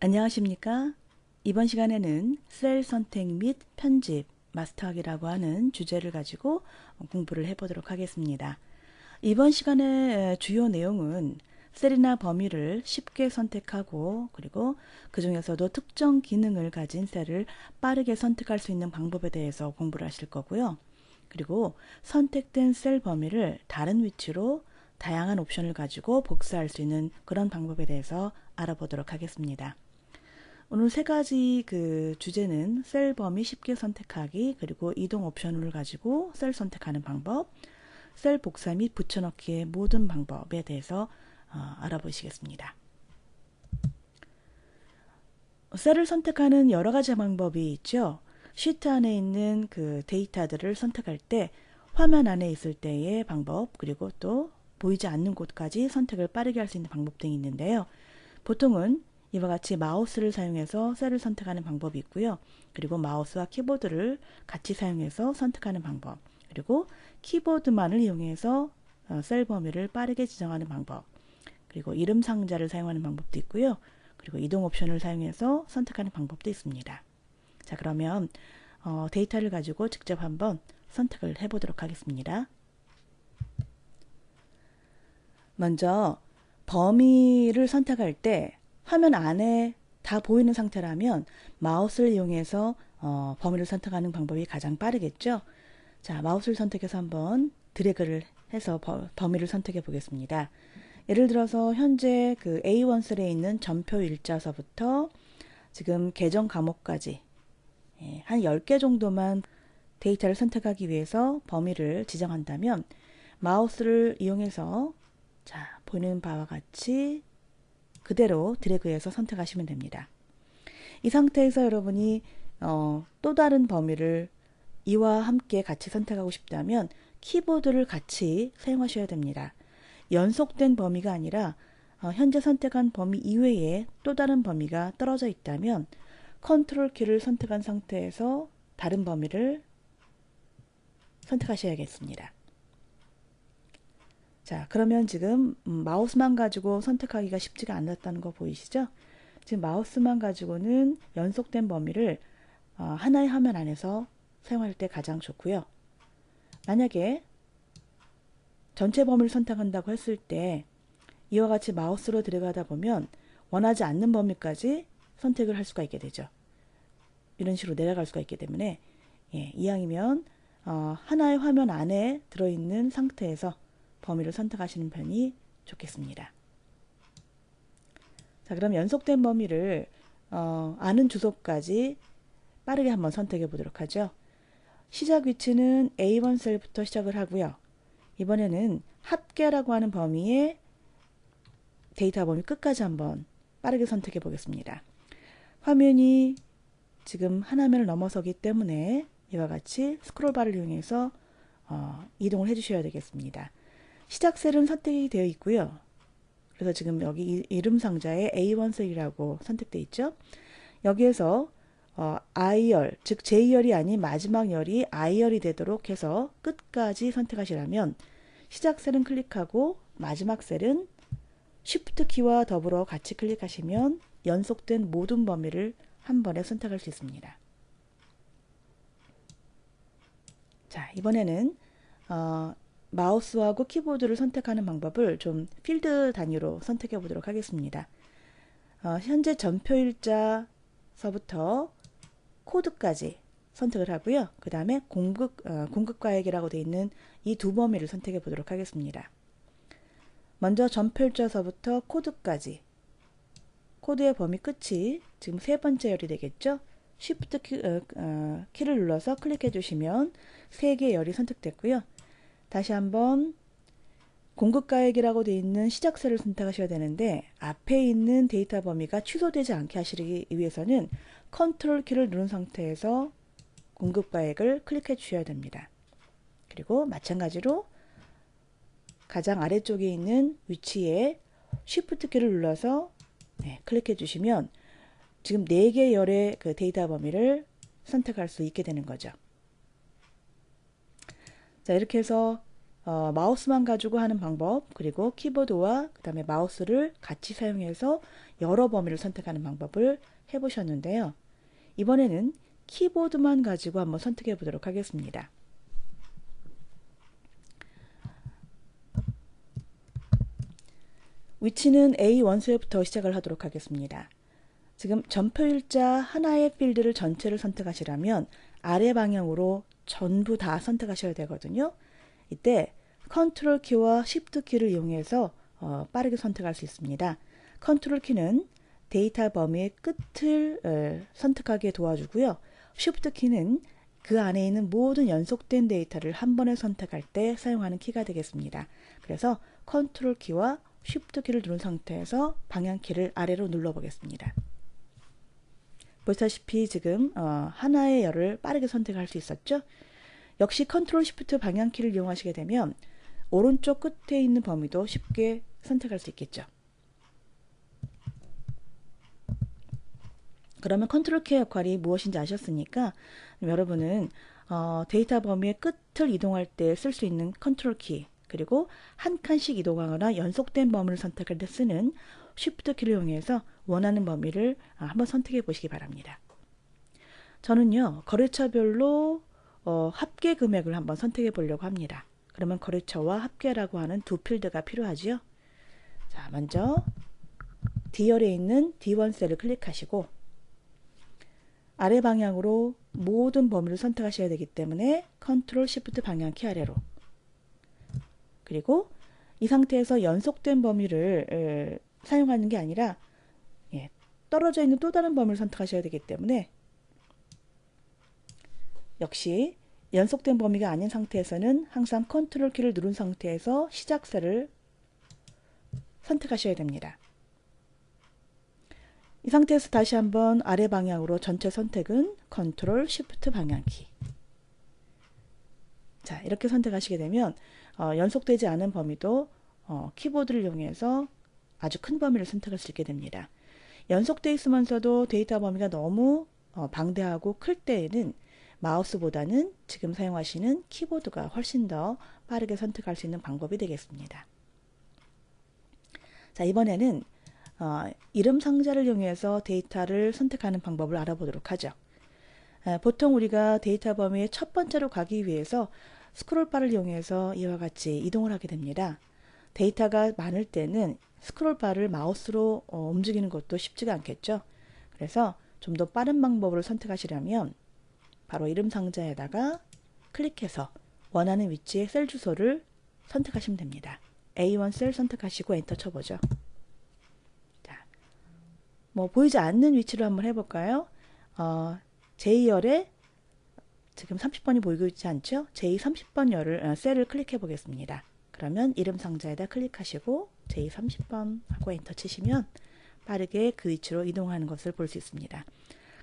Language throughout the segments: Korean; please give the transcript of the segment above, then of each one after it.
안녕하십니까? 이번 시간에는 셀 선택 및 편집, 마스터하기라고 하는 주제를 가지고 공부를 해보도록 하겠습니다. 이번 시간의 주요 내용은 셀이나 범위를 쉽게 선택하고 그리고 그 중에서도 특정 기능을 가진 셀을 빠르게 선택할 수 있는 방법에 대해서 공부를 하실 거고요. 그리고 선택된 셀 범위를 다른 위치로 다양한 옵션을 가지고 복사할 수 있는 그런 방법에 대해서 알아보도록 하겠습니다. 오늘 세 가지 주제는 셀 범위 쉽게 선택하기, 그리고 이동 옵션을 가지고 셀 선택하는 방법, 셀 복사 및 붙여넣기의 모든 방법에 대해서 알아보시겠습니다. 셀을 선택하는 여러 가지 방법이 있죠. 시트 안에 있는 데이터들을 선택할 때 화면 안에 있을 때의 방법, 그리고 또 보이지 않는 곳까지 선택을 빠르게 할 수 있는 방법 등이 있는데요. 보통은 이와 같이 마우스를 사용해서 셀을 선택하는 방법이 있고요. 그리고 마우스와 키보드를 같이 사용해서 선택하는 방법, 그리고 키보드만을 이용해서 셀 범위를 빠르게 지정하는 방법, 그리고 이름 상자를 사용하는 방법도 있고요. 그리고 이동 옵션을 사용해서 선택하는 방법도 있습니다. 자, 그러면 데이터를 가지고 직접 한번 선택을 해보도록 하겠습니다. 먼저 범위를 선택할 때 화면 안에 다 보이는 상태라면 마우스를 이용해서 범위를 선택하는 방법이 가장 빠르겠죠. 자, 마우스를 선택해서 한번 드래그를 해서 범위를 선택해 보겠습니다. 예를 들어서 현재 A1 셀에 있는 전표 일자서부터 지금 계정 과목까지 한 10개 정도만 데이터를 선택하기 위해서 범위를 지정한다면 마우스를 이용해서 자, 보이는 바와 같이 그대로 드래그해서 선택하시면 됩니다. 이 상태에서 여러분이 또 다른 범위를 이와 함께 같이 선택하고 싶다면 키보드를 같이 사용하셔야 됩니다. 연속된 범위가 아니라 현재 선택한 범위 이외에 또 다른 범위가 떨어져 있다면 컨트롤 키를 선택한 상태에서 다른 범위를 선택하셔야겠습니다. 자, 그러면 지금 마우스만 가지고 선택하기가 쉽지가 않았다는 거 보이시죠? 지금 마우스만 가지고는 연속된 범위를 하나의 화면 안에서 사용할 때 가장 좋고요. 만약에 전체 범위를 선택한다고 했을 때 이와 같이 마우스로 들어가다 보면 원하지 않는 범위까지 선택을 할 수가 있게 되죠. 이런 식으로 내려갈 수가 있기 때문에 이왕이면 하나의 화면 안에 들어있는 상태에서 범위를 선택하시는 편이 좋겠습니다. 자, 그럼 연속된 범위를 아는 주소까지 빠르게 한번 선택해 보도록 하죠. 시작 위치는 A1 셀부터 시작을 하고요. 이번에는 합계라고 하는 범위의 데이터 범위 끝까지 한번 빠르게 선택해 보겠습니다. 화면이 지금 하나면을 넘어서기 때문에 이와 같이 스크롤바를 이용해서 이동을 해주셔야 되겠습니다. 시작 셀은 선택이 되어 있고요. 그래서 지금 여기 이름 상자에 A1 셀이라고 선택되어 있죠. 여기에서 I열, 즉 J열이 아닌 마지막 열이 I열이 되도록 해서 끝까지 선택하시라면 시작 셀은 클릭하고 마지막 셀은 Shift 키와 더불어 같이 클릭하시면 연속된 모든 범위를 한 번에 선택할 수 있습니다. 자, 이번에는 마우스하고 키보드를 선택하는 방법을 좀 필드 단위로 선택해 보도록 하겠습니다. 현재 전표일자서부터 코드까지 선택을 하고요. 그 다음에 공급과액이라고 되어 있는 이 두 범위를 선택해 보도록 하겠습니다. 먼저 전표일자서부터 코드까지, 코드의 범위 끝이 지금 세 번째 열이 되겠죠. Shift 키를 눌러서 클릭해 주시면 세 개의 열이 선택됐고요. 다시 한번 공급가액이라고 되어 있는 시작셀을 선택하셔야 되는데 앞에 있는 데이터 범위가 취소되지 않게 하시기 위해서는 컨트롤 키를 누른 상태에서 공급가액을 클릭해 주셔야 됩니다. 그리고 마찬가지로 가장 아래쪽에 있는 위치에 Shift 키를 눌러서 클릭해 주시면 지금 4개 열의 데이터 범위를 선택할 수 있게 되는 거죠. 자, 이렇게 해서 마우스만 가지고 하는 방법, 그리고 키보드와 그 다음에 마우스를 같이 사용해서 여러 범위를 선택하는 방법을 해보셨는데요. 이번에는 키보드만 가지고 한번 선택해 보도록 하겠습니다. 위치는 A1 셀부터 시작을 하도록 하겠습니다. 지금 점표일자 하나의 필드를 전체를 선택하시려면 아래 방향으로 전부 다 선택하셔야 되거든요. 이때 컨트롤 키와 쉬프트 키를 이용해서 빠르게 선택할 수 있습니다. 컨트롤 키는 데이터 범위의 끝을 선택하게 도와주고요. 쉬프트 키는 그 안에 있는 모든 연속된 데이터를 한 번에 선택할 때 사용하는 키가 되겠습니다. 그래서 컨트롤 키와 쉬프트 키를 누른 상태에서 방향키를 아래로 눌러 보겠습니다. 보시다시피 지금 하나의 열을 빠르게 선택할 수 있었죠? 역시 컨트롤 쉬프트 방향키를 이용하시게 되면 오른쪽 끝에 있는 범위도 쉽게 선택할 수 있겠죠. 그러면 컨트롤 키의 역할이 무엇인지 아셨으니까 여러분은 데이터 범위의 끝을 이동할 때 쓸 수 있는 컨트롤 키, 그리고 한 칸씩 이동하거나 연속된 범위를 선택할 때 쓰는 쉬프트 키를 이용해서 원하는 범위를 한번 선택해 보시기 바랍니다. 저는요, 거래처별로 합계 금액을 한번 선택해 보려고 합니다. 그러면 거래처와 합계라고 하는 두 필드가 필요하지요. 자, 먼저 D열에 있는 D1 셀을 클릭하시고 아래 방향으로 모든 범위를 선택하셔야 되기 때문에 컨트롤 쉬프트 방향키 아래로, 그리고 이 상태에서 연속된 범위를 사용하는 게 아니라 떨어져 있는 또 다른 범위를 선택하셔야 되기 때문에 역시 연속된 범위가 아닌 상태에서는 항상 컨트롤 키를 누른 상태에서 시작셀을 선택하셔야 됩니다. 이 상태에서 다시 한번 아래 방향으로 전체 선택은 컨트롤 쉬프트 방향키. 자, 이렇게 선택하시게 되면 연속되지 않은 범위도 키보드를 이용해서 아주 큰 범위를 선택할 수 있게 됩니다. 연속되어 있으면서도 데이터 범위가 너무 방대하고 클 때에는 마우스보다는 지금 사용하시는 키보드가 훨씬 더 빠르게 선택할 수 있는 방법이 되겠습니다. 자, 이번에는 이름 상자를 이용해서 데이터를 선택하는 방법을 알아보도록 하죠. 보통 우리가 데이터 범위의 첫 번째로 가기 위해서 스크롤바를 이용해서 이와 같이 이동을 하게 됩니다. 데이터가 많을 때는 스크롤바를 마우스로 움직이는 것도 쉽지가 않겠죠. 그래서 좀 더 빠른 방법을 선택하시려면 바로 이름 상자에다가 클릭해서 원하는 위치의 셀 주소를 선택하시면 됩니다. A1 셀 선택하시고 엔터 쳐보죠. 자, 보이지 않는 위치로 한번 해볼까요? J열에 지금 30번이 보이고 있지 않죠? J30번 셀을 클릭해 보겠습니다. 그러면 이름 상자에다 클릭하시고 J30번 하고 엔터 치시면 빠르게 그 위치로 이동하는 것을 볼 수 있습니다.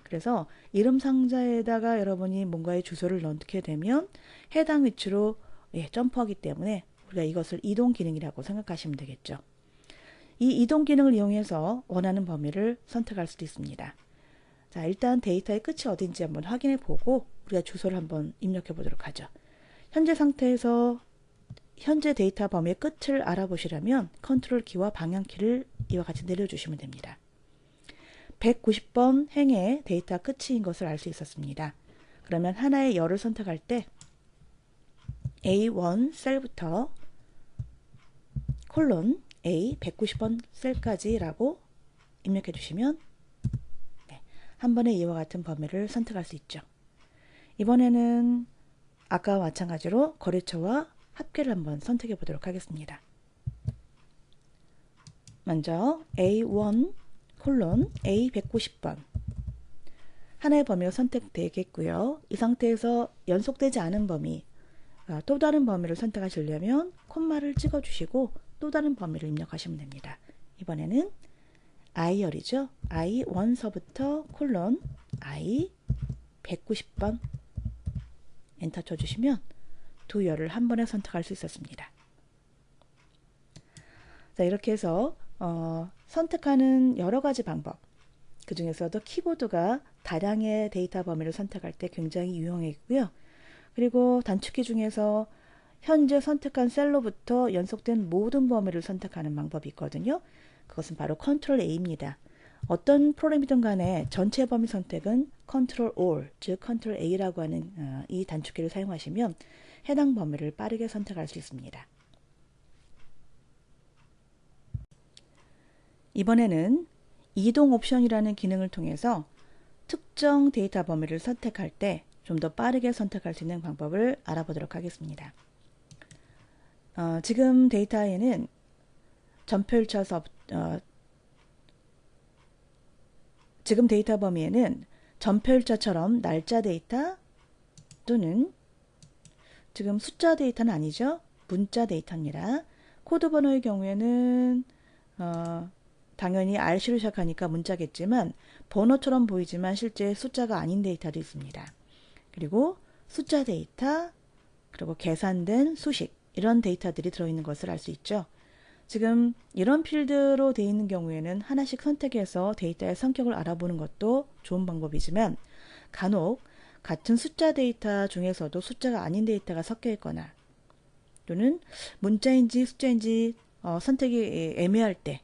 그래서 이름 상자에다가 여러분이 뭔가의 주소를 넣게 되면 해당 위치로 점프하기 때문에 우리가 이것을 이동 기능이라고 생각하시면 되겠죠. 이 이동 기능을 이용해서 원하는 범위를 선택할 수도 있습니다. 자, 일단 데이터의 끝이 어딘지 한번 확인해 보고 우리가 주소를 한번 입력해 보도록 하죠. 현재 상태에서 현재 데이터 범위의 끝을 알아보시려면 컨트롤 키와 방향키를 이와 같이 내려주시면 됩니다. 190번 행의 데이터 끝인 것을 알 수 있었습니다. 그러면 하나의 열을 선택할 때 A1 셀부터 콜론 A 190번 셀까지 라고 입력해 주시면 한 번에 이와 같은 범위를 선택할 수 있죠. 이번에는 아까와 마찬가지로 거래처와 합계를 한번 선택해 보도록 하겠습니다. 먼저 A1 콜론 A 190번 하나의 범위가 선택되겠고요. 이 상태에서 연속되지 않은 범위, 또 다른 범위를 선택하시려면 콤마를 찍어 주시고 또 다른 범위를 입력하시면 됩니다. 이번에는 I열이죠. I1서부터 콜론 I 190번 엔터 쳐주시면 두 열을 한 번에 선택할 수 있었습니다. 자, 이렇게 해서 선택하는 여러 가지 방법, 그 중에서도 키보드가 다량의 데이터 범위를 선택할 때 굉장히 유용했고요. 그리고 단축키 중에서 현재 선택한 셀로부터 연속된 모든 범위를 선택하는 방법이 있거든요. 그것은 바로 컨트롤 A입니다. 어떤 프로그램이든 간에 전체 범위 선택은 컨트롤 All, 즉 컨트롤 A라고 하는 이 단축키를 사용하시면 해당 범위를 빠르게 선택할 수 있습니다. 이번에는 이동 옵션이라는 기능을 통해서 특정 데이터 범위를 선택할 때 좀 더 빠르게 선택할 수 있는 방법을 알아보도록 하겠습니다. 지금 데이터에는 전표일차서 지금 데이터 범위에는 전표일자처럼 날짜 데이터 또는 지금 숫자 데이터는 아니죠. 문자 데이터입니다. 코드 번호의 경우에는 당연히 RC로 시작하니까 문자겠지만 번호처럼 보이지만 실제 숫자가 아닌 데이터도 있습니다. 그리고 숫자 데이터, 그리고 계산된 수식, 이런 데이터들이 들어있는 것을 알 수 있죠. 지금 이런 필드로 되어 있는 경우에는 하나씩 선택해서 데이터의 성격을 알아보는 것도 좋은 방법이지만 간혹 같은 숫자 데이터 중에서도 숫자가 아닌 데이터가 섞여 있거나 또는 문자인지 숫자인지 선택이 애매할 때,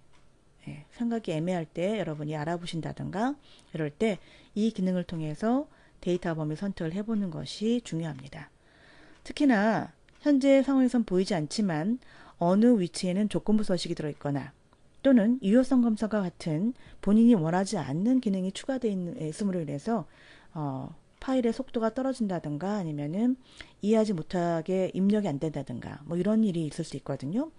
생각이 애매할 때 여러분이 알아보신다든가 이럴 때 이 기능을 통해서 데이터 범위 선택을 해보는 것이 중요합니다. 특히나 현재 상황에선 보이지 않지만 어느 위치에는 조건부 서식이 들어있거나 또는 유효성 검사와 같은 본인이 원하지 않는 기능이 추가되어 있음으로 인해서 파일의 속도가 떨어진다든가 아니면은 이해하지 못하게 입력이 안 된다든가 뭐 이런 일이 있을 수 있거든요.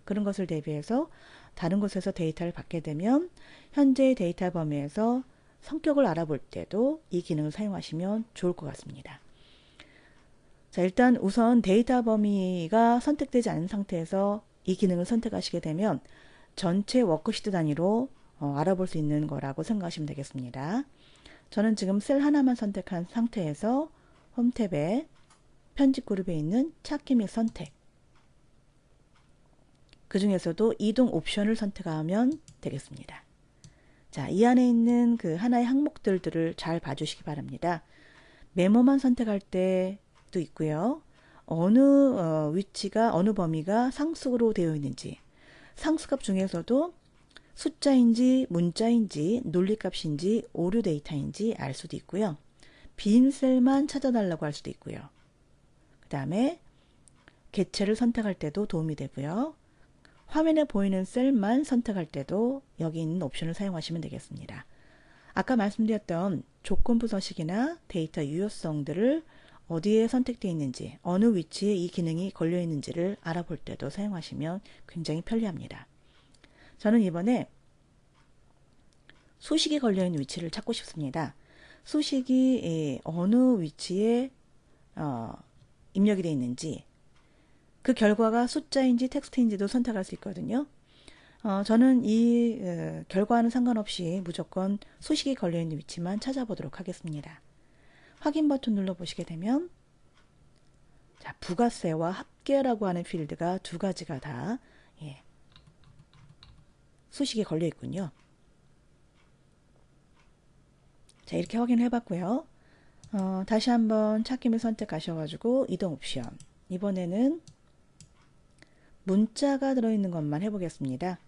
그런 것을 대비해서 다른 곳에서 데이터를 받게 되면 현재의 데이터 범위에서 성격을 알아볼 때도 이 기능을 사용하시면 좋을 것 같습니다. 자, 일단 우선 데이터 범위가 선택되지 않은 상태에서 이 기능을 선택하시게 되면 전체 워크시트 단위로 알아볼 수 있는 거라고 생각하시면 되겠습니다. 저는 지금 셀 하나만 선택한 상태에서 홈 탭에 편집 그룹에 있는 찾기 및 선택, 그 중에서도 이동 옵션을 선택하면 되겠습니다. 자, 이 안에 있는 그 하나의 항목들을 잘 봐주시기 바랍니다. 메모만 선택할 때도 있고요. 어느 위치가 어느 범위가 상수로 되어 있는지, 상수값 중에서도 숫자인지 문자인지 논리값인지 오류 데이터인지 알 수도 있고요. 빈 셀만 찾아달라고 할 수도 있고요. 그 다음에 개체를 선택할 때도 도움이 되고요. 화면에 보이는 셀만 선택할 때도 여기 있는 옵션을 사용하시면 되겠습니다. 아까 말씀드렸던 조건부 서식이나 데이터 유효성들을 어디에 선택되어 있는지, 어느 위치에 이 기능이 걸려 있는지를 알아볼 때도 사용하시면 굉장히 편리합니다. 저는 이번에 수식이 걸려 있는 위치를 찾고 싶습니다. 수식이 어느 위치에 입력이 되어 있는지, 그 결과가 숫자인지 텍스트인지도 선택할 수 있거든요. 저는 이 결과와는 상관없이 무조건 수식이 걸려있는 위치만 찾아보도록 하겠습니다. 확인 버튼 눌러보시게 되면 자, 부가세와 합계라고 하는 필드가 두 가지가 다 수식이 걸려 있군요. 자, 이렇게 확인을 해봤고요. 다시 한번 찾기 및 선택하셔가지고 이동 옵션, 이번에는 문자가 들어있는 것만 해보겠습니다.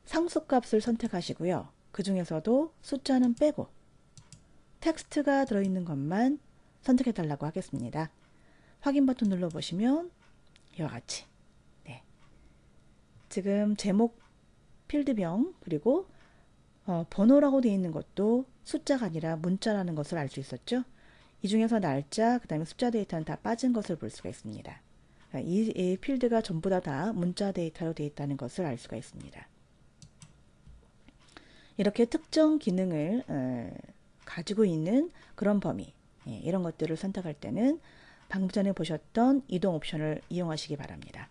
상수값을 선택하시고요. 그 중에서도 숫자는 빼고 텍스트가 들어있는 것만 선택해 달라고 하겠습니다. 확인 버튼 눌러보시면 이와 같이 지금 제목 필드명 그리고 번호라고 되어 있는 것도 숫자가 아니라 문자라는 것을 알 수 있었죠. 이 중에서 날짜, 그 다음에 숫자 데이터는 다 빠진 것을 볼 수가 있습니다. 이 필드가 전부 다 문자 데이터로 되어 있다는 것을 알 수가 있습니다. 이렇게 특정 기능을 가지고 있는 그런 범위, 이런 것들을 선택할 때는 방금 전에 보셨던 이동 옵션을 이용하시기 바랍니다.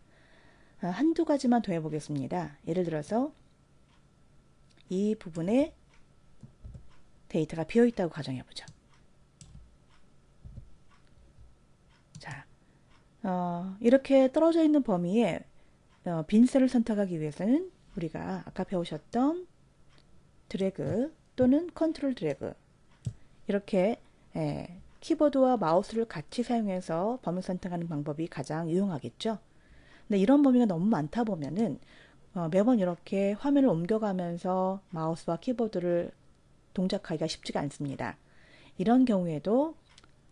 한두 가지만 더 해보겠습니다. 예를 들어서 이 부분에 데이터가 비어있다고 가정해보죠. 자, 이렇게 떨어져 있는 범위에 빈 셀을 선택하기 위해서는 우리가 아까 배우셨던 드래그 또는 컨트롤 드래그, 이렇게 키보드와 마우스를 같이 사용해서 범위 선택하는 방법이 가장 유용하겠죠. 근데 이런 범위가 너무 많다 보면은 매번 이렇게 화면을 옮겨가면서 마우스와 키보드를 동작하기가 쉽지가 않습니다. 이런 경우에도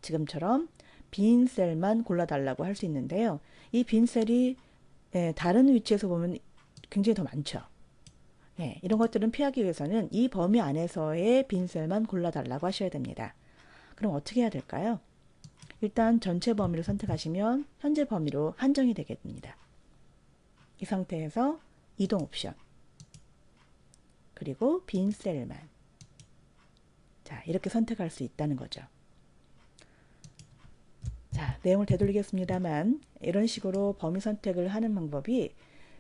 지금처럼 빈 셀만 골라달라고 할 수 있는데요. 이 빈 셀이 다른 위치에서 보면 굉장히 더 많죠. 이런 것들은 피하기 위해서는 이 범위 안에서의 빈 셀만 골라달라고 하셔야 됩니다. 그럼 어떻게 해야 될까요? 일단 전체 범위를 선택하시면 현재 범위로 한정이 되겠습니다. 이 상태에서 이동 옵션, 그리고 빈 셀만. 자, 이렇게 선택할 수 있다는 거죠. 자, 내용을 되돌리겠습니다만 이런 식으로 범위 선택을 하는 방법이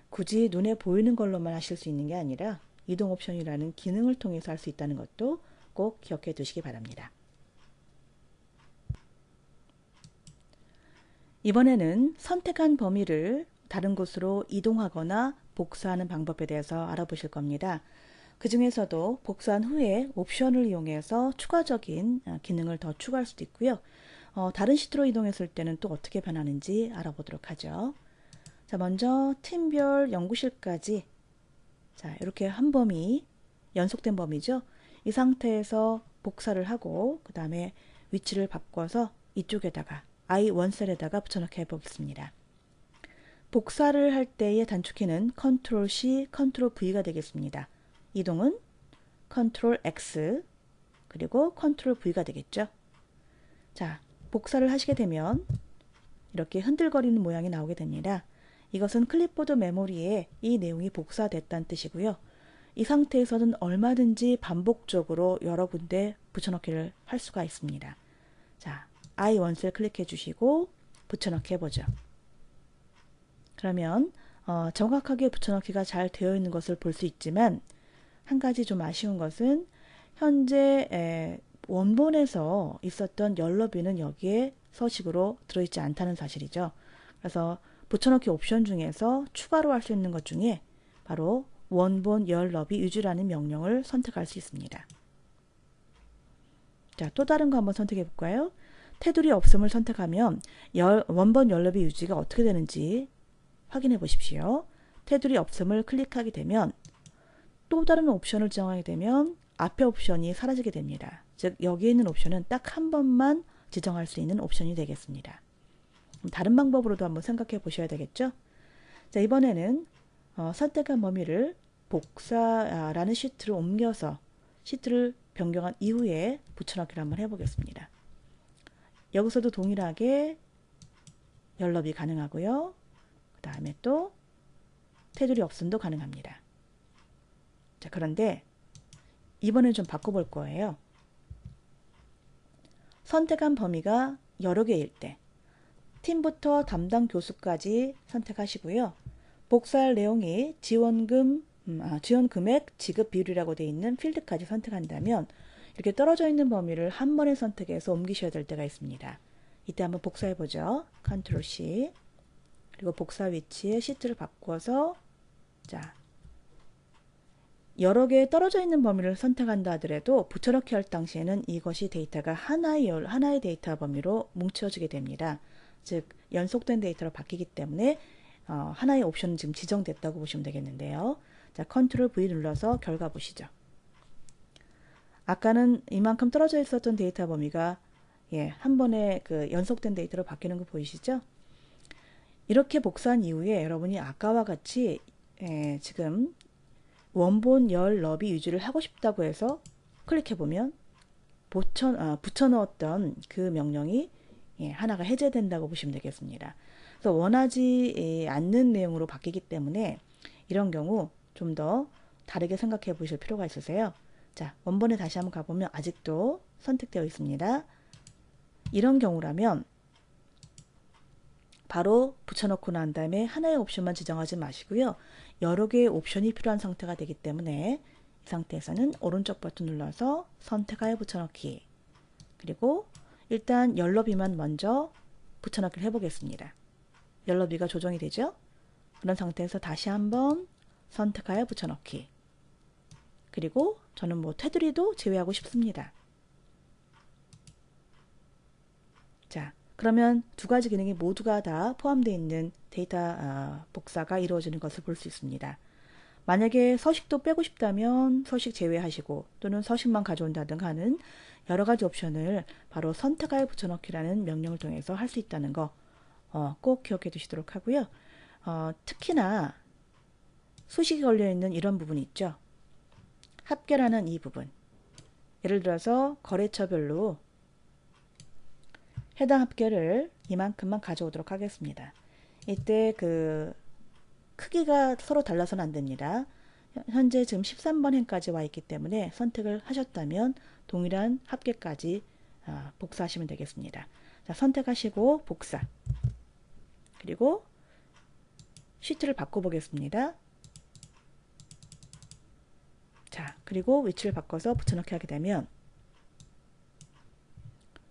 굳이 눈에 보이는 걸로만 하실 수 있는 게 아니라 이동 옵션이라는 기능을 통해서 할 수 있다는 것도 꼭 기억해 두시기 바랍니다. 이번에는 선택한 범위를 다른 곳으로 이동하거나 복사하는 방법에 대해서 알아보실 겁니다. 그 중에서도 복사한 후에 옵션을 이용해서 추가적인 기능을 더 추가할 수도 있고요. 다른 시트로 이동했을 때는 또 어떻게 변하는지 알아보도록 하죠. 자, 먼저 팀별 연구실까지, 자, 이렇게 한 범위, 연속된 범위죠. 이 상태에서 복사를 하고 그 다음에 위치를 바꿔서 이쪽에다가 I1셀에다가 붙여넣기 해보겠습니다. 복사를 할 때의 단축키는 Ctrl C, Ctrl V가 되겠습니다. 이동은 Ctrl X 그리고 Ctrl V가 되겠죠. 자, 복사를 하시게 되면 이렇게 흔들거리는 모양이 나오게 됩니다. 이것은 클립보드 메모리에 이 내용이 복사됐다는 뜻이고요. 이 상태에서는 얼마든지 반복적으로 여러 군데 붙여넣기를 할 수가 있습니다. 자, I1셀 클릭해 주시고 붙여넣기 해보죠. 그러면 정확하게 붙여넣기가 잘 되어 있는 것을 볼 수 있지만 한 가지 좀 아쉬운 것은 현재 원본에서 있었던 열너비는 여기에 서식으로 들어있지 않다는 사실이죠. 그래서 붙여넣기 옵션 중에서 추가로 할 수 있는 것 중에 바로 원본 열너비 유지라는 명령을 선택할 수 있습니다. 자, 또 다른 거 한번 선택해 볼까요? 테두리 없음을 선택하면 원본 열너비 유지가 어떻게 되는지 확인해 보십시오. 테두리 없음을 클릭하게 되면 또 다른 옵션을 지정하게 되면 앞에 옵션이 사라지게 됩니다. 즉 여기에 있는 옵션은 딱 한 번만 지정할 수 있는 옵션이 되겠습니다. 다른 방법으로도 한번 생각해 보셔야 되겠죠. 자, 이번에는 선택한 범위를 복사라는 시트로 옮겨서 시트를 변경한 이후에 붙여넣기를 한번 해보겠습니다. 여기서도 동일하게 열너비 가능하고요. 그 다음에 또 테두리 없음도 가능합니다. 자, 그런데 이번엔 좀 바꿔볼 거예요. 선택한 범위가 여러 개일 때 팀부터 담당 교수까지 선택하시고요. 복사할 내용이 지원 금액 지급 비율이라고 되어 있는 필드까지 선택한다면 이렇게 떨어져 있는 범위를 한 번에 선택해서 옮기셔야 될 때가 있습니다. 이때 한번 복사해 보죠. Ctrl C 그리고 복사 위치에 시트를 바꿔서 자, 여러 개 떨어져 있는 범위를 선택한다 하더라도 붙여넣기 할 당시에는 이것이 데이터가 하나의 데이터 범위로 뭉쳐지게 됩니다. 즉 연속된 데이터로 바뀌기 때문에 하나의 옵션은 지금 지정됐다고 보시면 되겠는데요. 자, Ctrl V 눌러서 결과 보시죠. 아까는 이만큼 떨어져 있었던 데이터 범위가 한 번에 그 연속된 데이터로 바뀌는 거 보이시죠? 이렇게 복사한 이후에 여러분이 아까와 같이 지금 원본 열 너비 유지를 하고 싶다고 해서 클릭해 보면 붙여 넣었던 그 명령이 하나가 해제된다고 보시면 되겠습니다. 그래서 원하지 않는 내용으로 바뀌기 때문에 이런 경우 좀 더 다르게 생각해 보실 필요가 있으세요. 자, 원본에 다시 한번 가보면 아직도 선택되어 있습니다. 이런 경우라면 바로 붙여넣고 난 다음에 하나의 옵션만 지정하지 마시고요. 여러 개의 옵션이 필요한 상태가 되기 때문에 이 상태에서는 오른쪽 버튼 눌러서 선택하여 붙여넣기 그리고 일단 열너비만 먼저 붙여넣기를 해보겠습니다. 열너비가 조정이 되죠? 그런 상태에서 다시 한번 선택하여 붙여넣기 그리고 저는 테두리도 제외하고 싶습니다. 자, 그러면 두 가지 기능이 모두가 다 포함되어 있는 데이터 복사가 이루어지는 것을 볼 수 있습니다. 만약에 서식도 빼고 싶다면 서식 제외하시고 또는 서식만 가져온다든가 하는 여러 가지 옵션을 바로 선택하여 붙여넣기라는 명령을 통해서 할 수 있다는 거 꼭 기억해 두시도록 하고요. 특히나 수식이 걸려있는 이런 부분이 있죠. 합계라는 이 부분. 예를 들어서 거래처별로 해당 합계를 이만큼만 가져오도록 하겠습니다. 이때 그 크기가 서로 달라서는 안 됩니다. 현재 지금 13번 행까지 와 있기 때문에 선택을 하셨다면 동일한 합계까지 복사하시면 되겠습니다. 자, 선택하시고 복사. 그리고 시트를 바꿔보겠습니다. 자, 그리고 위치를 바꿔서 붙여넣기 하게 되면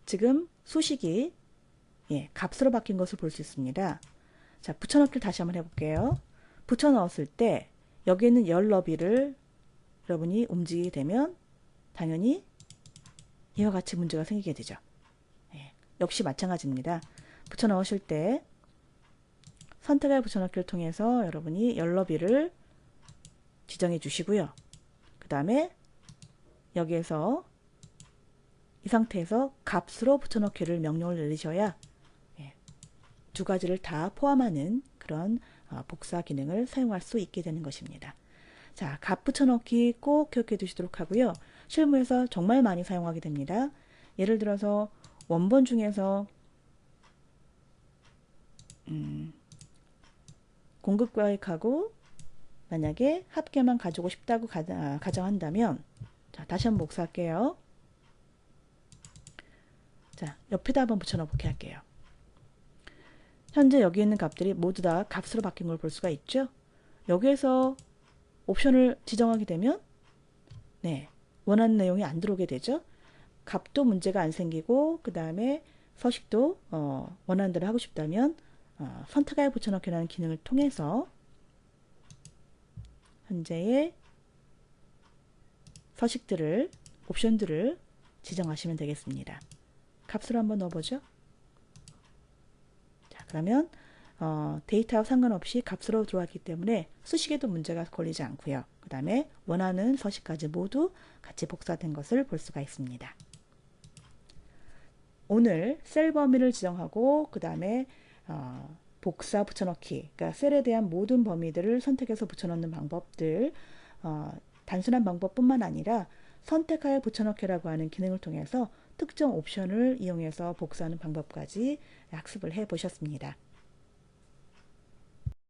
지금 수식이 값으로 바뀐 것을 볼 수 있습니다. 자, 붙여넣기를 다시 한번 해볼게요. 붙여넣었을 때 여기에 있는 열 너비를 여러분이 움직이게 되면 당연히 이와 같이 문제가 생기게 되죠. 역시 마찬가지입니다. 붙여넣으실 때 선택할 붙여넣기를 통해서 여러분이 열 너비를 지정해 주시고요. 그 다음에 여기에서 이 상태에서 값으로 붙여넣기를 명령을 내리셔야 두 가지를 다 포함하는 그런 복사 기능을 사용할 수 있게 되는 것입니다. 자, 값 붙여넣기 꼭 기억해 두시도록 하고요. 실무에서 정말 많이 사용하게 됩니다. 예를 들어서 원본 중에서 공급과액하고 만약에 합계만 가지고 싶다고 가정한다면 자, 다시 한번 복사할게요. 자, 옆에다 한번 붙여넣어 볼게 할게요. 현재 여기 있는 값들이 모두 다 값으로 바뀐 걸 볼 수가 있죠. 여기에서 옵션을 지정하게 되면 원하는 내용이 안 들어오게 되죠. 값도 문제가 안 생기고 그 다음에 서식도 원하는 대로 하고 싶다면 선택하여 붙여넣기라는 기능을 통해서 현재의 서식들을 옵션들을 지정하시면 되겠습니다. 값으로 한번 넣어보죠. 자, 그러면 데이터와 상관없이 값으로 들어왔기 때문에 수식에도 문제가 걸리지 않고요. 그 다음에 원하는 서식까지 모두 같이 복사된 것을 볼 수가 있습니다. 오늘 셀 범위를 지정하고 그 다음에 복사 붙여넣기, 그러니까 셀에 대한 모든 범위들을 선택해서 붙여넣는 방법들, 단순한 방법뿐만 아니라 선택하여 붙여넣기라고 하는 기능을 통해서 특정 옵션을 이용해서 복사하는 방법까지 학습을 해 보셨습니다.